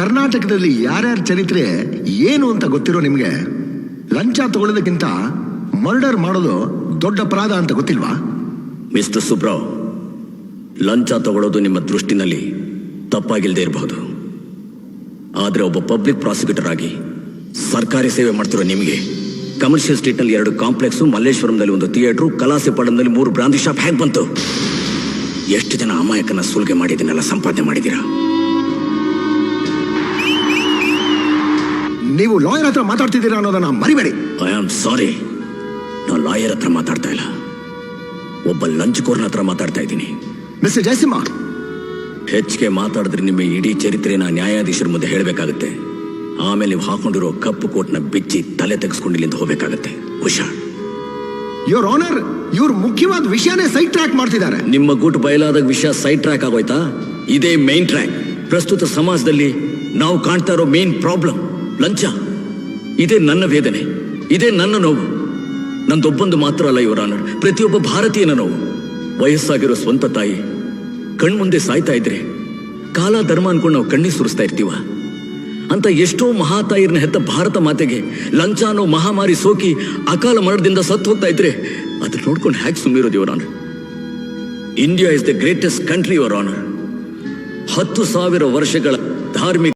ಕರ್ನಾಟಕದಲ್ಲಿ ಯಾರ್ಯಾರ ಚರಿತ್ರೆ ಏನು ಅಂತ ಗೊತ್ತಿರೋ ನಿಮ್ಗೆ ಲಂಚ ತಗೊಳ್ಳೋದಕ್ಕಿಂತ ಮರ್ಡರ್ ಮಾಡೋದು ದೊಡ್ಡ ಅಪರಾಧ ಅಂತ ಗೊತ್ತಿಲ್ವಾ? ಮಿಸ್ಟರ್ ಸುಬ್ರಾವ್, ಲಂಚ ತಗೊಳ್ಳೋದು ನಿಮ್ಮ ದೃಷ್ಟಿನಲ್ಲಿ ತಪ್ಪಾಗಿಲ್ಲದೆ ಇರಬಹುದು. ಆದರೆ ಒಬ್ಬ ಪಬ್ಲಿಕ್ ಪ್ರಾಸಿಕ್ಯೂಟರ್ ಆಗಿ ಸರ್ಕಾರಿ ಸೇವೆ ಮಾಡ್ತಿರೋ ನಿಮಗೆ ಕಮರ್ಷಿಯಲ್ ಸ್ಟ್ರೀಟ್ನಲ್ಲಿ 2 ಕಾಂಪ್ಲೆಕ್ಸು, ಮಲ್ಲೇಶ್ವರಂನಲ್ಲಿ 1 ಥಿಯೇಟ್ರು, ಕಲಾಸಿಪಾಡಂನಲ್ಲಿ 3 ಬ್ರಾಂದಿ ಶಾಪ್ ಹೇಗೆ ಬಂತು? ಎಷ್ಟು ಜನ ಅಮಾಯಕನ ಸುಲಿಗೆ ಮಾಡಿದನ್ನೆಲ್ಲ ಸಂಪಾದನೆ ಮಾಡಿದ್ದೀರಾ? ನೀವು ಲಾಯರ್ ಹತ್ರ ಮಾತಾಡ್ತಿದ್ದೀರಾ ಅನ್ನೋದನ್ನ ಮರಿಬೇಡಿ. ಐ ಆಮ್ ಸಾರಿ, ನಾನು ಲಾಯರ್ ಹತ್ರ ಮಾತಾಡ್ತಾ ಇಲ್ಲ, ಒಬ್ಬ ಲಂಚಕೋರ್ನ ಹತ್ರ ಮಾತಾಡ್ತಾ ಇದ್ದೀನಿ. ಮಿಸ್ಟರ್ ಜಯಸಿಂಹ, ಹೆಚ್ಚಿಗೆ ಮಾತಾಡಿದ್ರೆ ನಿಮ್ಮ ಇಡೀ ಚರಿತ್ರೆನ ನ್ಯಾಯಾಧೀಶರ ಮುಂದೆ ಹೇಳಬೇಕಾಗುತ್ತೆ. ಆಮೇಲೆ ನೀವು ಹಾಕೊಂಡಿರೋ ಕಪ್ಪು ಕೋಟ್ನ ಬಿಚ್ಚಿ ತಲೆ ತೆಗೆಸ್ಕೊಂಡು ಇಲ್ಲಿಂದ ಹೋಗಬೇಕಾಗುತ್ತೆ. ಹುಷಾರ್. ಯೋರ್ ಆನರ್, ಇವ್ರು ಮುಖ್ಯವಾದ ವಿಷಯನೇ ಸೈಡ್ ಟ್ರ್ಯಾಕ್ ಮಾಡ್ತಿದ್ದಾರೆ. ನಿಮ್ಮ ಗುಟ್ಟು ಬಯಲಾದಾಗ ವಿಷಯ ಸೈಡ್ ಟ್ರ್ಯಾಕ್ ಆಗೋಯ್ತಾ? ಇದೇ ಮೇನ್ ಟ್ರ್ಯಾಕ್. ಪ್ರಸ್ತುತ ಸಮಾಜದಲ್ಲಿ ನಾವು ಕಾಣ್ತಾ ಇರೋ ಮೇನ್ ಪ್ರಾಬ್ಲಮ್ ಲಂಚ. ಇದೇ ನನ್ನ ವೇದನೆ, ಇದೇ ನನ್ನ ನೋವು. ನಂದೊಬ್ಬಂದು ಮಾತ್ರ ಅಲ್ಲ ಯುವರ್ ಆನರ್, ಪ್ರತಿಯೊಬ್ಬ ಭಾರತೀಯನ ನೋವು. ವಯಸ್ಸಾಗಿರೋ ಸ್ವಂತ ತಾಯಿ ಕಣ್ಮುಂದೆ ಸಾಯ್ತಾ ಇದ್ರೆ ಕಾಲ ಧರ್ಮ ಅನ್ಕೊಂಡು ನಾವು ಕಣ್ಣೀರು ಸುರಿಸ್ತಾ ಇರ್ತೀವ. ಅಂತ ಎಷ್ಟೋ ಮಹಾತಾಯಿರನ್ನ ಹೆತ್ತ ಭಾರತ ಮಾತೆಗೆ ಲಂಚ ಅನ್ನೋ ಮಹಾಮಾರಿ ಸೋಕಿ ಅಕಾಲ ಮರಣದಿಂದ ಸತ್ತು ಹೋಗ್ತಾ ಇದ್ರೆ ಅದನ್ನ ನೋಡ್ಕೊಂಡು ಹ್ಯಾಕ್ ಸುಮ್ಮಿರೋದು your honour? India is the greatest country your honour. 10,000 ವರ್ಷಗಳ ಧಾರ್ಮಿಕ